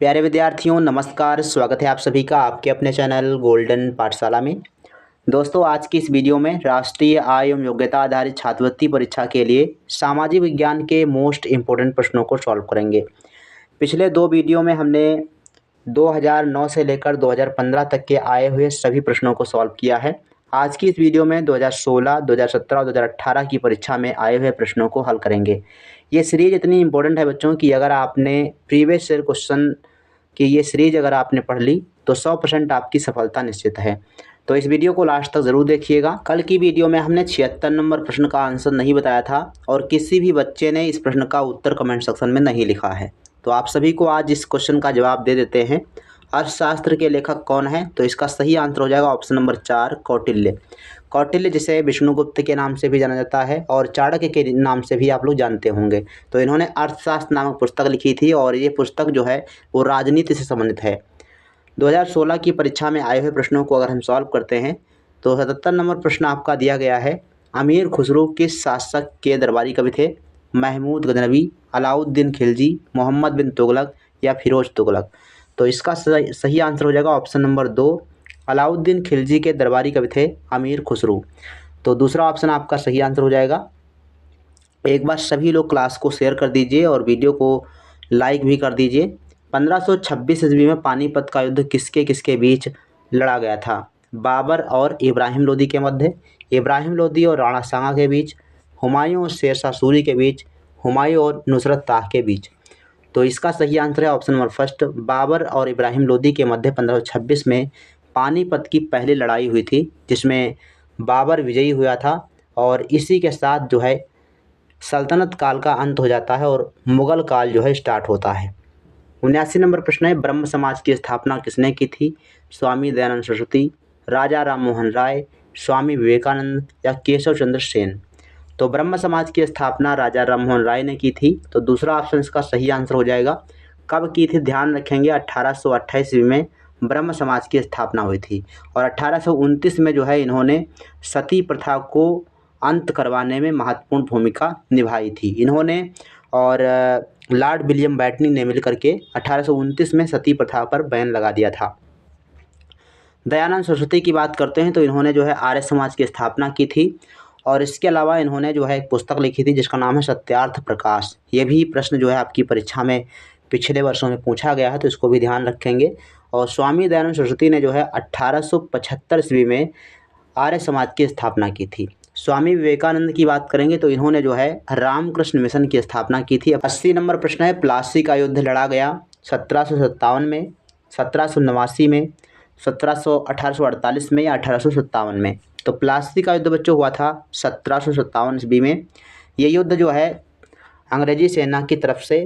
प्यारे विद्यार्थियों नमस्कार। स्वागत है आप सभी का आपके अपने चैनल गोल्डन पाठशाला में। दोस्तों आज की इस वीडियो में राष्ट्रीय आय एवं योग्यता आधारित छात्रवृत्ति परीक्षा के लिए सामाजिक विज्ञान के मोस्ट इम्पोर्टेंट प्रश्नों को सॉल्व करेंगे। पिछले दो वीडियो में हमने 2009 से लेकर 2015 तक के आए हुए सभी प्रश्नों को सॉल्व किया है। आज की इस वीडियो में 2016, 2017 और 2018 की परीक्षा में आए हुए प्रश्नों को हल करेंगे। ये सीरीज इतनी इंपॉर्टेंट है बच्चों कि अगर आपने प्रीवियस ईयर क्वेश्चन की ये सीरीज अगर आपने पढ़ ली तो 100% आपकी सफलता निश्चित है। तो इस वीडियो को लास्ट तक ज़रूर देखिएगा। कल की वीडियो में हमने 76 नंबर प्रश्न का आंसर नहीं बताया था और किसी भी बच्चे ने इस प्रश्न का उत्तर कमेंट सेक्शन में नहीं लिखा है। तो आप सभी को आज इस क्वेश्चन का जवाब दे देते हैं। अर्थशास्त्र के लेखक कौन है? तो इसका सही आंसर हो जाएगा ऑप्शन नंबर 4 कौटिल्य। कौटिल्य जिसे विष्णुगुप्त के नाम से भी जाना जाता है और चाणक्य के नाम से भी आप लोग जानते होंगे। तो इन्होंने अर्थशास्त्र नामक पुस्तक लिखी थी और ये पुस्तक जो है वो राजनीति से संबंधित है। 2016 की परीक्षा में आए हुए प्रश्नों को अगर हम सॉल्व करते हैं तो 77 नंबर प्रश्न आपका दिया गया है। अमीर खुसरो किस शासक के दरबारी कवि थे? महमूद गजनवी, अलाउद्दीन खिलजी, मोहम्मद बिन तुगलक या फिरोज तुगलक। तो इसका सही आंसर हो जाएगा ऑप्शन नंबर 2 अलाउद्दीन खिलजी के दरबारी कवि थे अमीर खुसरो। तो दूसरा ऑप्शन आपका सही आंसर हो जाएगा। एक बार सभी लोग क्लास को शेयर कर दीजिए और वीडियो को लाइक भी कर दीजिए। 1526 ईस्वी में पानीपत का युद्ध किसके किसके बीच लड़ा गया था? बाबर और इब्राहिम लोदी के मध्य, इब्राहिम लोदी और राणा सांगा के बीच, हुमायूं और शेरशाह सूरी के बीच, हुमायूं और नुसरत ताह के बीच। तो इसका सही आंसर है ऑप्शन नंबर फर्स्ट बाबर और इब्राहिम लोदी के मध्य 1526 में पानीपत की पहली लड़ाई हुई थी जिसमें बाबर विजयी हुआ था और इसी के साथ जो है सल्तनत काल का अंत हो जाता है और मुग़ल काल जो है स्टार्ट होता है। 79 नंबर प्रश्न है ब्रह्म समाज की स्थापना किसने की थी? स्वामी दयानंद सरस्वती, राजा राम मोहन राय, स्वामी विवेकानंद या केशव चंद्र सेन। तो ब्रह्म समाज की स्थापना राजा राम मोहन राय ने की थी। तो दूसरा ऑप्शन इसका सही आंसर हो जाएगा। कब की थी? ध्यान रखेंगे 1828 ईस्वी में ब्रह्म समाज की स्थापना हुई थी और 1829 में जो है इन्होंने सती प्रथा को अंत करवाने में महत्वपूर्ण भूमिका निभाई थी इन्होंने और लॉर्ड विलियम बैटनी ने मिलकर के 1829 में सती प्रथा पर बैन लगा दिया था। दयानंद सरस्वती की बात करते हैं तो इन्होंने जो है आर्य समाज की स्थापना की थी और इसके अलावा इन्होंने जो है एक पुस्तक लिखी थी जिसका नाम है सत्यार्थ प्रकाश। ये भी प्रश्न जो है आपकी परीक्षा में पिछले वर्षों में पूछा गया है तो इसको भी ध्यान रखेंगे। और स्वामी दयानंद सरस्वती ने जो है 1875 ईस्वी में आर्य समाज की स्थापना की थी। स्वामी विवेकानंद की बात करेंगे तो इन्होंने जो है रामकृष्ण मिशन की स्थापना की थी। 80 नंबर प्रश्न है प्लासी का युद्ध लड़ा गया 1757 में, 1789 में, 1848 में या 1857 में। तो प्लासी का युद्ध बच्चों हुआ था 1757 ईस्वी में। ये युद्ध जो है अंग्रेजी सेना की तरफ से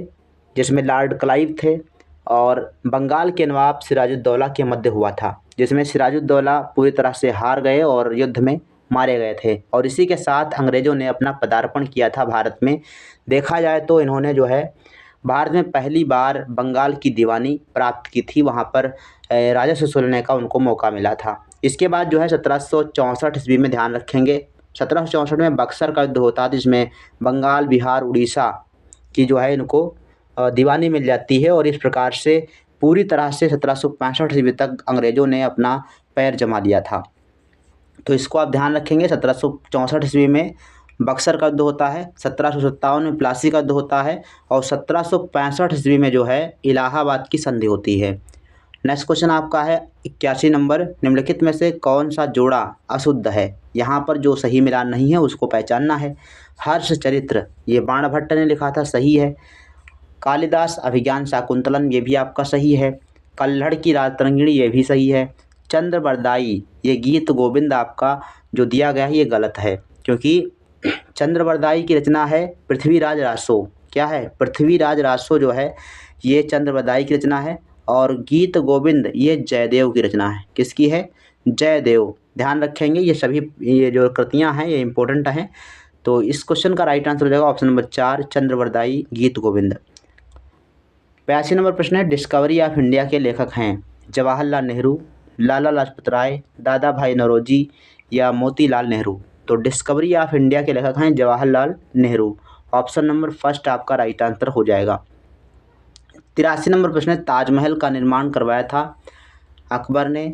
जिसमें लॉर्ड क्लाइव थे और बंगाल के नवाब सिराजुद्दौला के मध्य हुआ था जिसमें सिराजुद्दौला पूरी तरह से हार गए और युद्ध में मारे गए थे और इसी के साथ अंग्रेज़ों ने अपना पदार्पण किया था भारत में। देखा जाए तो इन्होंने जो है भारत में पहली बार बंगाल की दीवानी प्राप्त की थी। वहाँ पर राजा सिसोदिया लेने का उनको मौका मिला था। इसके बाद जो है 1764 ईस्वी में ध्यान रखेंगे 1764 में बक्सर का युद्ध होता है जिसमें बंगाल, बिहार, उड़ीसा की जो है इनको दीवानी मिल जाती है और इस प्रकार से पूरी तरह से 1765 ईस्वी तक अंग्रेज़ों ने अपना पैर जमा लिया था। तो इसको आप ध्यान रखेंगे 1764 ईस्वी में बक्सर का युद्ध होता है, 1757 में प्लासी का युद्ध होता है और 1765 ईस्वी में जो है इलाहाबाद की संधि होती है। नेक्स्ट क्वेश्चन आपका है 81 नंबर निम्नलिखित में से कौन सा जोड़ा अशुद्ध है? यहाँ पर जो सही मिलान नहीं है उसको पहचानना है। हर्ष चरित्र ये बाणभट्ट ने लिखा था, सही है। कालिदास अभिज्ञान शाकुंतलम ये भी आपका सही है। कल्हड़ की राजतरंगिणी ये भी सही है। चंद्रबरदाई ये गीत गोविंद आपका जो दिया गया है ये गलत है क्योंकि चंद्रबरदाई की रचना है पृथ्वीराज रासो। क्या है? पृथ्वीराज रासो जो है ये चंद्रबरदाई की रचना है और गीत गोविंद ये जयदेव की रचना है। किसकी है? जयदेव। ध्यान रखेंगे ये जो कृतियाँ हैं ये इंपॉर्टेंट हैं। तो इस क्वेश्चन का राइट आंसर हो जाएगा ऑप्शन नंबर 4 चंद्रबरदाई गीत गोविंद। 82 नंबर प्रश्न है डिस्कवरी ऑफ इंडिया के लेखक हैं जवाहरलाल नेहरू, लाला लाजपत राय, दादा भाई नौरोजी या मोतीलाल नेहरू। तो डिस्कवरी ऑफ इंडिया के लेखक हैं Jawaharlal Nehru. Option number first आपका राइट आंसर हो जाएगा। 83 नंबर प्रश्न है, ताजमहल का निर्माण करवाया था अकबर ने,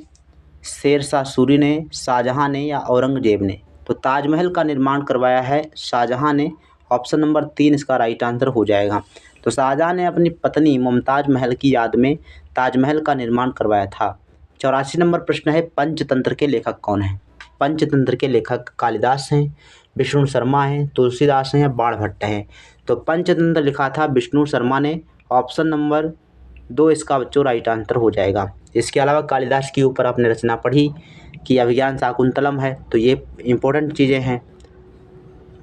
शेर शाह सूरी ने, शाहजहां ने या औरंगजेब ने? तो ताजमहल का निर्माण करवाया है शाहजहां ने। ऑप्शन नंबर 3 इसका राइट आंसर हो जाएगा। तो शाहजहां ने अपनी पत्नी मुमताज महल की याद में ताजमहल का निर्माण करवाया था। 84 नंबर प्रश्न है, पंचतंत्र के लेखक कौन हैं? पंचतंत्र के लेखक कालिदास हैं, विष्णु शर्मा हैं, तुलसीदास हैं या बाणभट्ट हैं? तो पंचतंत्र लिखा था विष्णु शर्मा ने। ऑप्शन नंबर 2 इसका बच्चों राइट आंसर हो जाएगा। इसके अलावा कालिदास के ऊपर आपने रचना पढ़ी कि अभिज्ञान शाकुंतलम है, तो ये इंपॉर्टेंट चीज़ें हैं।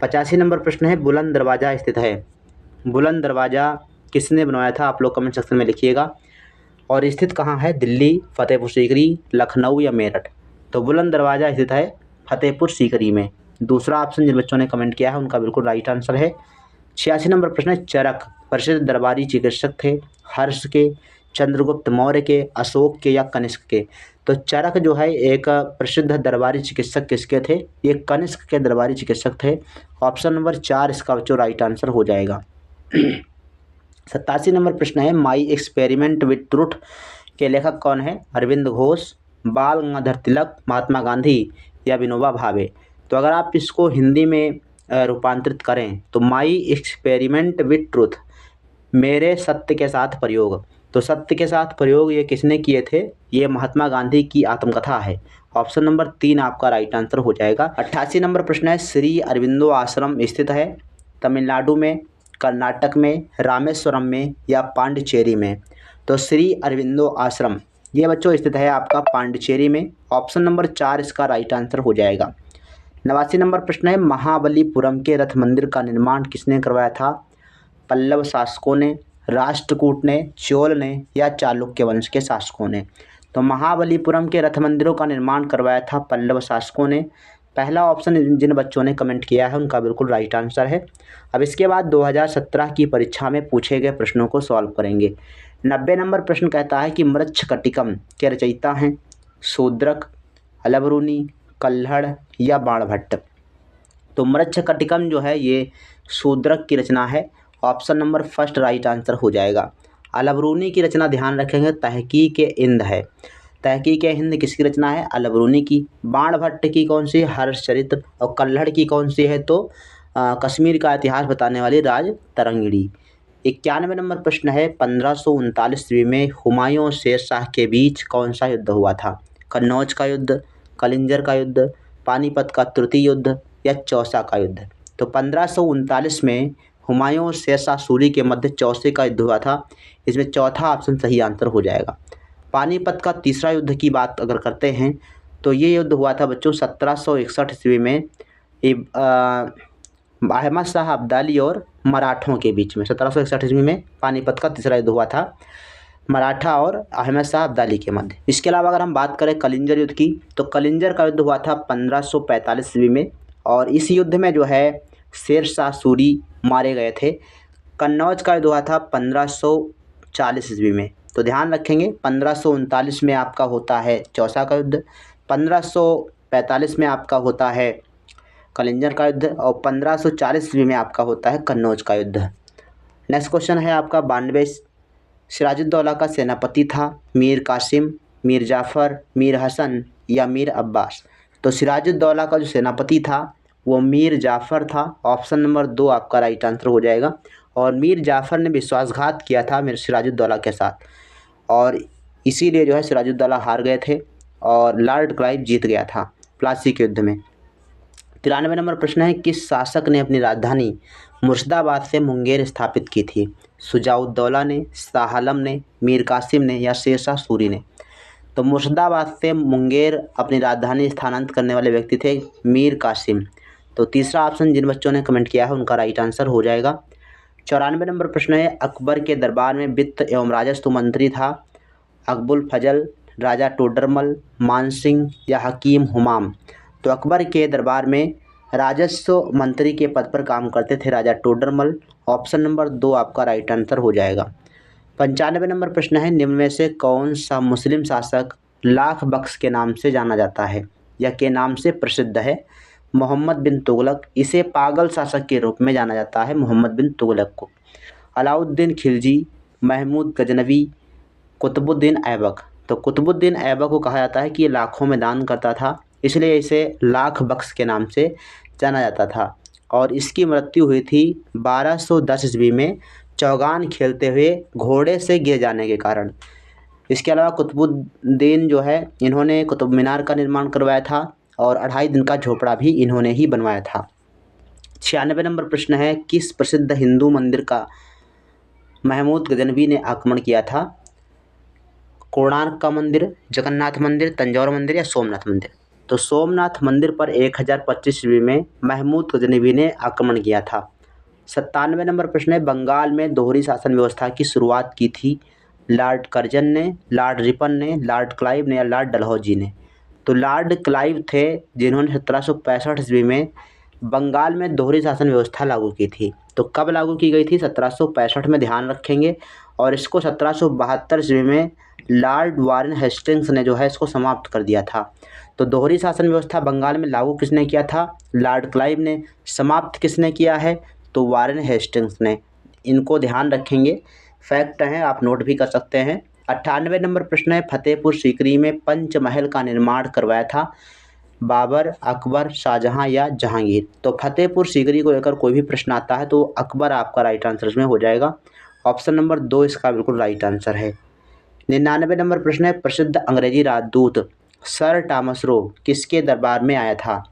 85 नंबर प्रश्न है, बुलंद दरवाज़ा स्थित है। बुलंद दरवाज़ा किसने बनवाया था? आप लोग कमेंट सेक्शन में लिखिएगा। और स्थित कहाँ है? दिल्ली, फतेहपुर सीकरी, लखनऊ या मेरठ? तो बुलंद दरवाज़ा स्थित है फतेहपुर सीकरी में। दूसरा ऑप्शन जिन बच्चों ने कमेंट किया है उनका बिल्कुल राइट आंसर है। 86 नंबर प्रश्न है, चरक प्रसिद्ध दरबारी चिकित्सक थे हर्ष के, चंद्रगुप्त मौर्य के, अशोक के या कनिष्क के? तो चरक जो है एक प्रसिद्ध दरबारी चिकित्सक किसके थे? ये कनिष्क के दरबारी चिकित्सक थे। ऑप्शन नंबर 4 इसका बच्चों राइट आंसर हो जाएगा। 87 नंबर प्रश्न है, माई एक्सपेरिमेंट विथ ट्रुथ के लेखक कौन है? अरविंद घोष, बाल गंगाधर तिलक, महात्मा गांधी या विनोबा भावे? तो अगर आप इसको हिंदी में रूपांतरित करें तो माई एक्सपेरिमेंट विथ ट्रुथ, मेरे सत्य के साथ प्रयोग। तो सत्य के साथ प्रयोग ये किसने किए थे? ये महात्मा गांधी की आत्मकथा है। ऑप्शन नंबर 3 आपका राइट आंसर हो जाएगा। 88 नंबर प्रश्न है, श्री अरविंदो आश्रम स्थित है तमिलनाडु में, कर्नाटक में, रामेश्वरम में या पांडिचेरी में? तो श्री अरविंदो आश्रम ये बच्चों स्थित है आपका पांडिचेरी में। ऑप्शन नंबर 4 इसका राइट आंसर हो जाएगा। 89 नंबर प्रश्न है, महाबलीपुरम के रथ मंदिर का निर्माण किसने करवाया था? पल्लव शासकों ने, राष्ट्रकूट ने, चोल ने या चालुक्य वंश के शासकों ने? तो महाबलीपुरम के रथ मंदिरों का निर्माण करवाया था पल्लव शासकों ने। पहला ऑप्शन जिन बच्चों ने कमेंट किया है उनका बिल्कुल राइट आंसर है। अब इसके बाद 2017 की परीक्षा में पूछे गए प्रश्नों को सॉल्व करेंगे। 90 नंबर प्रश्न कहता है कि मृच्छकटिकम के रचयिता हैं शूद्रक, अलबरूनी, कल्हड़ या बाणभट्ट? तो मृच्छकटिकम जो है ये शूद्रक की रचना है। Option number first right answer हो जाएगा। अलबरूनी की रचना ध्यान रखेंगे तहकीक-ए-हिंद है। तहकीक-ए-हिंद किसकी रचना है? अलबरूनी की। बाणभट्ट की कौन सी? हर्षचरित्र। और कल्हड़ की कौन सी है? तो कश्मीर का इतिहास बताने वाली राज तरंगिणी। 91 नंबर प्रश्न है, 1539 ईस्वी में हुमायूं और शेर शाह के बीच कौन सा युद्ध हुआ था? कन्नौज का युद्ध, कलिंजर का युद्ध, पानीपत का तृतीय युद्ध या चौसा का युद्ध? तो 1539 में हुमायूं और शेर शाह सूरी के मध्य चौसे का युद्ध हुआ था। इसमें चौथा ऑप्शन सही आंसर हो जाएगा। पानीपत का तीसरा युद्ध की बात अगर करते हैं तो ये युद्ध हुआ था बच्चों 1761 ईस्वी में अहमद शाह अब्दाली और मराठों के बीच में। 1761 ईस्वी में पानीपत का तीसरा युद्ध हुआ था मराठा और अहमद शाह अब्दाली के मध्य। इसके अलावा अगर हम बात करें कलिंजर युद्ध की तो कलिंजर का युद्ध हुआ था 1545 ईस्वी में और इस युद्ध में जो है शेर शाह सूरी मारे गए थे। कन्नौज का युद्ध हुआ था 1540 ईस्वी में। तो ध्यान रखेंगे 1539 में आपका होता है चौसा का युद्ध, 1545 में आपका होता है कलिंजर का युद्ध और 1540 ईस्वी में आपका होता है कन्नौज का युद्ध। नेक्स्ट क्वेश्चन है आपका 92। सिराजुद्दौला का सेनापति था मीर कासिम, मीर जाफ़र, मीर हसन या मीर अब्बास? तो सिराजुद्दौला का जो सेनापति था वो मीर जाफ़र था। ऑप्शन नंबर 2 आपका राइट आंसर हो जाएगा। और मीर जाफ़र ने विश्वासघात किया था मीर सिराजुद्दौला के साथ और इसीलिए जो है सिराजुद्दौला हार गए थे और लॉर्ड क्लाइव जीत गया था प्लासी के युद्ध में। 93 नंबर प्रश्न है, किस शासक ने अपनी राजधानी मुर्शिदाबाद से मुंगेर स्थापित की थी? शुजाउद्दौला ने, शाह आलम ने, मीर कासिम ने या शेर शाह सूरी ने? तो मुर्शिदाबाद से मुंगेर अपनी राजधानी स्थानांतरित करने वाले व्यक्ति थे मीर कासिम। तो तीसरा ऑप्शन जिन बच्चों ने कमेंट किया है उनका राइट आंसर हो जाएगा। 94 नंबर प्रश्न है, अकबर के दरबार में वित्त एवं राजस्व मंत्री था अकबुल फजल, राजा टोडरमल, मानसिंह या हकीम हुमाम? तो अकबर के दरबार में राजस्व मंत्री के पद पर काम करते थे राजा टोडरमल। ऑप्शन नंबर 2 आपका राइट आंसर हो जाएगा। 95 नंबर प्रश्न है, निम्न में से कौन सा मुस्लिम शासक लाख बख्श के नाम से जाना जाता है या के नाम से प्रसिद्ध है? मोहम्मद बिन तुगलक, इसे पागल शासक के रूप में जाना जाता है मोहम्मद बिन तुगलक को। अलाउद्दीन खिलजी, महमूद गजनवी, कुतुबुद्दीन ऐबक। तो कुतुबुद्दीन ऐबक को कहा जाता है कि ये लाखों में दान करता था, इसलिए इसे लाख बख्श के नाम से जाना जाता था। और इसकी मृत्यु हुई थी 1210 ईस्वी में चौगान खेलते हुए घोड़े से गिर जाने के कारण। इसके अलावा कुतुबुद्दीन जो है, इन्होंने कुतुब मीनार का निर्माण करवाया था और 2.5 दिन का झोपड़ा भी इन्होंने ही बनवाया था। 96 नंबर प्रश्न है, किस प्रसिद्ध हिंदू मंदिर का महमूद गजनवी ने आक्रमण किया था? कोणार्क का मंदिर, जगन्नाथ मंदिर, तंजौर मंदिर या सोमनाथ मंदिर? तो सोमनाथ मंदिर पर 1025 ईस्वी में महमूद गजनवी ने आक्रमण किया था। 97 नंबर प्रश्न है, बंगाल में दोहरी शासन व्यवस्था की शुरुआत की थी? लॉर्ड कर्जन ने, लॉर्ड रिपन ने, लॉर्ड क्लाइव ने या लॉर्ड डलहौजी ने? तो लॉर्ड क्लाइव थे जिन्होंने 1765 ईस्वी में बंगाल में दोहरी शासन व्यवस्था लागू की थी। तो कब लागू की गई थी? 1765 में, ध्यान रखेंगे। और इसको 1772 ईस्वी में लॉर्ड वारेन हेस्टिंग्स ने जो है इसको समाप्त कर दिया था। तो दोहरी शासन व्यवस्था बंगाल में लागू किसने किया था? लॉर्ड क्लाइव ने। समाप्त किसने किया है? तो वारेन हेस्टिंग्स ने। इनको ध्यान रखेंगे, फैक्ट हैं, आप नोट भी कर सकते हैं। 98 नंबर प्रश्न है, फतेहपुर सीकरी में पंचमहल का निर्माण करवाया था? बाबर, अकबर, शाहजहां या जहांगीर? तो फतेहपुर सीकरी को लेकर कोई भी प्रश्न आता है तो अकबर आपका राइट आंसर इसमें हो जाएगा। ऑप्शन नंबर 2 इसका बिल्कुल राइट आंसर है। 99 नंबर प्रश्न है, प्रसिद्ध अंग्रेजी राजदूत सर टॉमस रो किसके दरबार में आया था?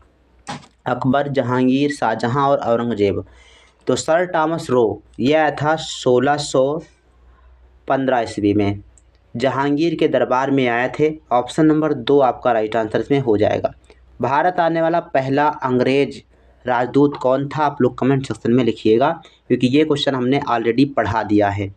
अकबर, जहांगीर, शाहजहां और औरंगजेब? तो सर टॉमस रो यह आया था 1615 ईस्वी में, जहांगीर के दरबार में आए थे। ऑप्शन नंबर 2 आपका राइट आंसर इसमें हो जाएगा। भारत आने वाला पहला अंग्रेज राजदूत कौन था? आप लोग कमेंट सेक्शन में लिखिएगा, क्योंकि ये क्वेश्चन हमने ऑलरेडी पढ़ा दिया है।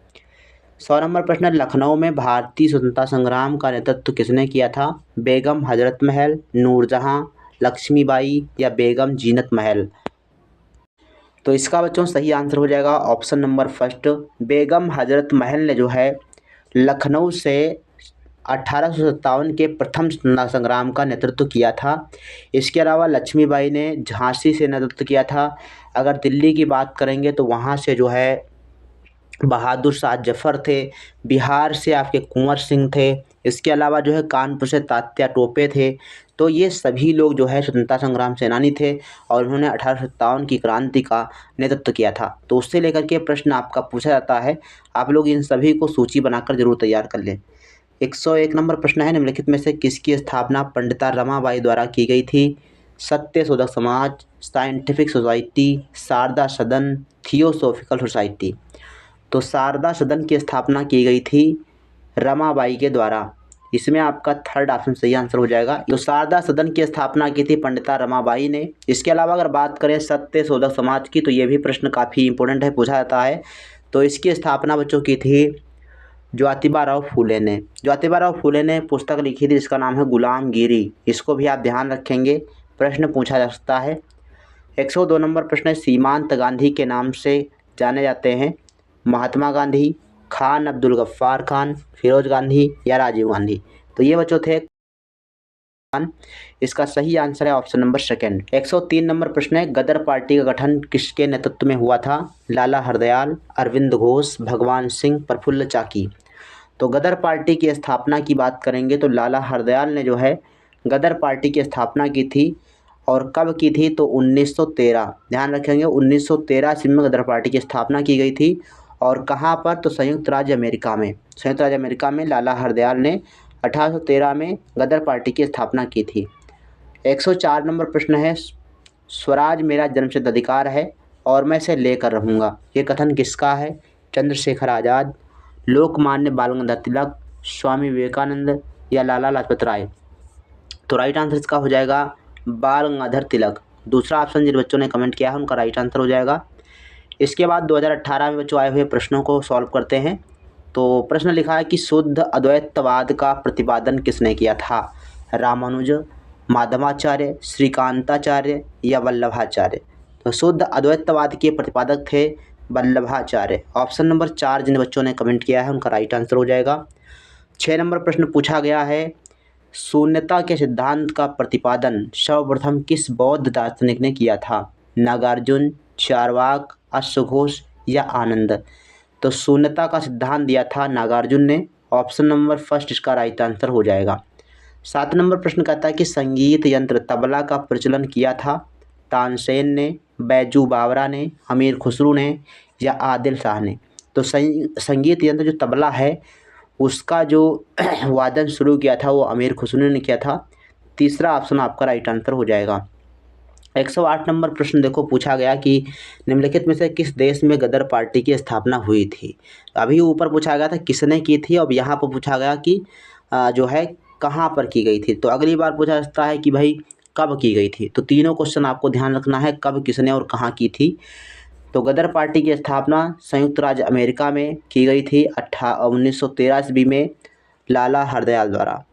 100 नंबर प्रश्न, लखनऊ में भारतीय स्वतंत्रता संग्राम का नेतृत्व किसने किया था? बेगम हजरत महल, नूरजहां, लक्ष्मीबाई या बेगम जीनत महल? तो इसका बच्चों सही आंसर हो जाएगा option number first, Begum Hazrat Mahal ने जो है लखनऊ से 1857 के प्रथम स्वतंत्रता संग्राम का नेतृत्व किया था। इसके अलावा लक्ष्मीबाई ने झांसी से नेतृत्व किया था। अगर दिल्ली की बात करेंगे तो वहाँ से जो है बहादुर शाह जफर थे। बिहार से आपके कुंवर सिंह थे। इसके अलावा जो है कानपुर से तात्या टोपे थे। तो ये सभी लोग जो है स्वतंत्रता संग्राम सेनानी थे और उन्होंने 1857 की क्रांति का नेतृत्व किया था। तो उससे लेकर के प्रश्न आपका पूछा जाता है, आप लोग इन सभी को सूची बनाकर जरूर तैयार कर लें। 101 नंबर प्रश्न है, निम्नलिखित में से किसकी स्थापना पंडिता रमाबाई द्वारा की गई थी? सत्य शोधक समाज, साइंटिफिक सोसाइटी, शारदा सदन, थियोसॉफिकल सोसाइटी? तो शारदा सदन की स्थापना की गई थी रमाबाई के द्वारा। इसमें आपका थर्ड ऑप्शन सही आंसर हो जाएगा। तो शारदा सदन की स्थापना की थी पंडिता रमाबाई ने। इसके अलावा अगर बात करें सत्य शोधक समाज की, तो ये भी प्रश्न काफ़ी इंपॉर्टेंट है, पूछा जाता है। तो इसकी स्थापना बच्चों की थी ज्योतिबा फूले ने। ज्योतिबा फूले ने पुस्तक लिखी थी जिसका नाम है गुलामगिरी। इसको भी आप ध्यान रखेंगे, प्रश्न पूछा जा सकता है। 102 नंबर प्रश्न है, सीमांत गांधी के नाम से जाने जाते हैं? महात्मा गांधी, खान अब्दुल गफ्फार खान, फिरोज गांधी या राजीव गांधी? तो ये बच्चों थे खान। इसका सही आंसर है ऑप्शन नंबर सेकंड। 103 नंबर प्रश्न है, गदर पार्टी का गठन किसके नेतृत्व में हुआ था? लाला हरदयाल, अरविंद घोष, भगवान सिंह, प्रफुल्ल चाकी? तो गदर पार्टी की स्थापना की बात करेंगे तो लाला हरदयाल ने जो है गदर पार्टी की स्थापना की थी। और कब की थी? तो 1913, ध्यान रखेंगे 1913 ईस्वी में गदर पार्टी की स्थापना की गई थी। और कहाँ पर? तो संयुक्त राज्य अमेरिका में। संयुक्त राज्य अमेरिका में लाला हरदयाल ने 1813 में गदर पार्टी की स्थापना की थी। 104 नंबर प्रश्न है, स्वराज मेरा जन्मसिद्ध अधिकार है और मैं इसे लेकर रहूँगा, ये कथन किसका है? चंद्रशेखर आज़ाद, लोकमान्य बाल गंगाधर तिलक, स्वामी विवेकानंद या लाला लाजपत राय? तो राइट आंसर इसका हो जाएगा बाल गंगाधर तिलक। दूसरा ऑप्शन जिन बच्चों ने कमेंट किया है उनका राइट आंसर हो जाएगा। इसके बाद 2018 में बच्चों आए हुए प्रश्नों को सॉल्व करते हैं। तो प्रश्न लिखा है कि शुद्ध अद्वैतवाद का प्रतिपादन किसने किया था? रामानुज, माधवाचार्य, श्रीकांताचार्य या वल्लभाचार्य? तो शुद्ध अद्वैतवाद के प्रतिपादक थे वल्लभाचार्य। ऑप्शन नंबर 4 जिन बच्चों ने कमेंट किया है उनका राइट आंसर हो जाएगा। 6 नंबर प्रश्न पूछा गया है, शून्यता के सिद्धांत का प्रतिपादन सर्वप्रथम किस बौद्ध दार्शनिक ने किया था? नागार्जुन, चारवाक, अश्वघोष या आनंद? तो शून्यता का सिद्धांत दिया था नागार्जुन ने। ऑप्शन नंबर फर्स्ट इसका राइट आंसर हो जाएगा। 7 नंबर प्रश्न कहता है कि संगीत यंत्र तबला का प्रचलन किया था तानसेन ने, बैजू बावरा ने, अमीर खुसरू ने या आदिल शाह ने। तो संगीत यंत्र जो तबला है उसका जो वादन शुरू किया था वो अमीर खुसरू ने किया था। तीसरा ऑप्शन आपका राइट आंसर हो जाएगा। 108 नंबर प्रश्न देखो पूछा गया कि निम्नलिखित में से किस देश में गदर पार्टी की स्थापना हुई थी। अभी ऊपर पूछा गया था किसने की थी, अब यहाँ पर पूछा गया कि जो है कहाँ पर की गई थी। तो अगली बार पूछा जाता है कि भाई कब की गई थी। तो तीनों क्वेश्चन आपको ध्यान रखना है, कब, किसने और कहाँ की थी। तो गदर पार्टी की स्थापना संयुक्त राज्य अमेरिका में की गई थी 1913 ईस्वी में लाला हरदयाल द्वारा।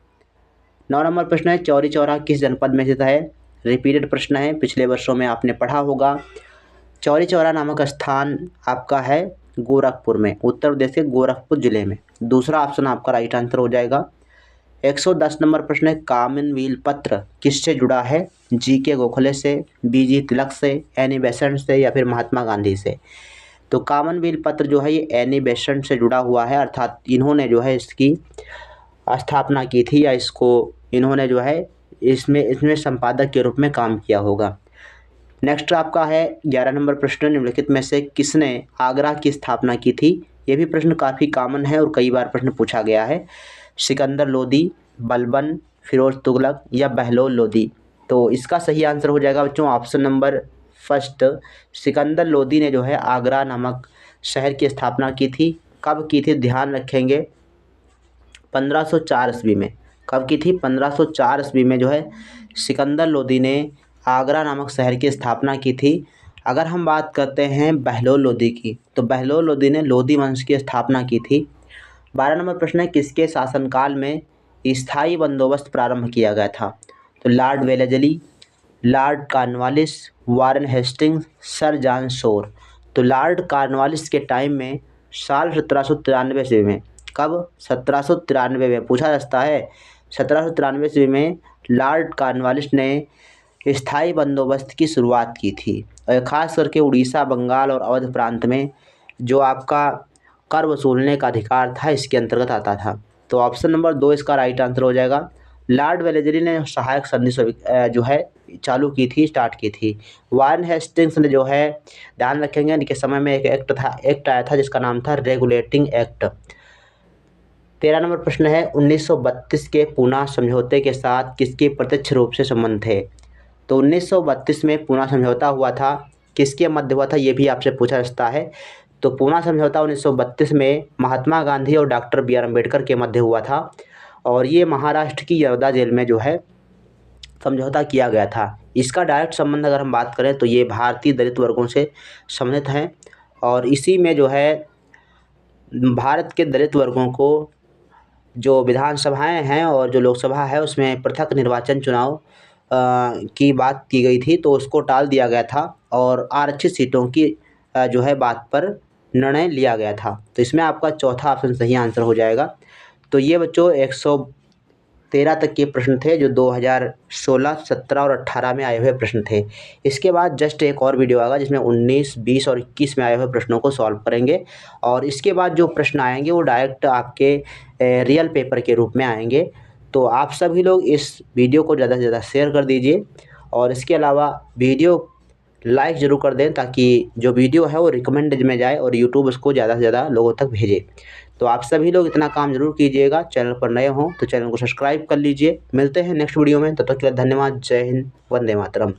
9 नंबर प्रश्न है चौरी चौरा किस जनपद में स्थित है। रिपीटेड प्रश्न है, पिछले वर्षों में आपने पढ़ा होगा। चौरी चौरा नामक स्थान आपका है गोरखपुर में, उत्तर प्रदेश के गोरखपुर जिले में। दूसरा ऑप्शन आपका राइट आंसर हो जाएगा। 110 नंबर प्रश्न है कामनवेल्थ पत्र किससे जुड़ा है। जी.के. गोखले से, बी.जी. तिलक से, एनी बेसेंट से या फिर महात्मा गांधी से। तो कामनवेल्थ पत्र जो है ये एनी बेसेंट से जुड़ा हुआ है, अर्थात इन्होंने जो है इसकी स्थापना की थी या इसको इन्होंने जो है इसमें संपादक के रूप में काम किया होगा। नेक्स्ट आपका है 11 नंबर प्रश्न, निम्नलिखित में से किसने आगरा की स्थापना की थी। ये भी प्रश्न काफ़ी कॉमन है और कई बार प्रश्न पूछा गया है। सिकंदर लोदी, बलबन, फिरोज तुगलक या बहलोल लोदी। तो इसका सही आंसर हो जाएगा बच्चों option number first, Sikandar Lodi ने जो है आगरा नामक शहर की स्थापना की थी। कब की थी ध्यान रखेंगे, 1504 ईस्वी में। कब की थी, 1504 ईस्वी में जो है सिकंदर लोदी ने आगरा नामक शहर की स्थापना की थी। अगर हम बात करते हैं बहलोल लोदी की, तो बहलोल लोदी ने लोदी वंश की स्थापना की थी। 12 नंबर प्रश्न है किसके शासनकाल में स्थायी बंदोबस्त प्रारंभ किया गया था। तो Lord Wellesley, Lord Cornwallis, Warren Hastings, sir John Shore. तो लॉर्ड कॉर्नवालिस के टाइम में साल 1793 ईस्वी में, कब, 1793 में पूछा जाता है। 1793 ईस्वी में लॉर्ड कॉर्नवालिस ने स्थायी बंदोबस्त की शुरुआत की थी और ख़ास करके उड़ीसा, बंगाल और अवध प्रांत में जो आपका कर वसूलने का अधिकार था इसके अंतर्गत आता था। तो ऑप्शन नंबर 2 इसका राइट आंसर हो जाएगा। लॉर्ड वेलेजली ने सहायक संधि जो है चालू की थी, स्टार्ट की थी। वारेन हेस्टिंग्स ने जो है ध्यान रखेंगे इनके समय में एक एक्ट आया था जिसका नाम था रेगुलेटिंग एक्ट। 13 नंबर प्रश्न है 1932 के पूना समझौते के साथ किसके प्रत्यक्ष रूप से संबंध थे। तो 1932 में पूना समझौता हुआ था, किसके मध्य हुआ था ये भी आपसे पूछा जाता है। तो पूना समझौता 1932 में महात्मा गांधी और डॉक्टर बी.आर. अम्बेडकर के मध्य हुआ था और ये महाराष्ट्र की यरदा जेल में जो है समझौता किया गया था। इसका डायरेक्ट संबंध अगर हम बात करें तो ये भारतीय दलित वर्गों से संबंधित हैं और इसी में जो है भारत के दलित वर्गों को जो विधानसभाएं हैं और जो लोकसभा है उसमें पृथक निर्वाचन चुनाव की बात की गई थी, तो उसको टाल दिया गया था और आरक्षित सीटों की जो है बात पर निर्णय लिया गया था। तो इसमें आपका चौथा ऑप्शन सही आंसर हो जाएगा। तो ये बच्चों 113 तक के प्रश्न थे जो 2016, 17 और 18 में आए हुए प्रश्न थे। इसके बाद जस्ट एक और वीडियो आएगा जिसमें 19, 20 और 21 में आए हुए प्रश्नों को सॉल्व करेंगे और इसके बाद जो प्रश्न आएंगे वो डायरेक्ट आपके रियल पेपर के रूप में आएंगे। तो आप सभी लोग इस वीडियो को ज़्यादा से ज़्यादा शेयर कर दीजिए और इसके अलावा वीडियो लाइक ज़रूर कर दें ताकि जो वीडियो है वो रिकमेंडेड में जाए और यूट्यूब उसको ज़्यादा से ज़्यादा लोगों तक भेजे। तो आप सभी लोग इतना काम ज़रूर कीजिएगा। चैनल पर नए हों तो चैनल को सब्सक्राइब कर लीजिए। मिलते हैं नेक्स्ट वीडियो में, तब तक के लिए धन्यवाद। जय हिंद, वंदे मातरम।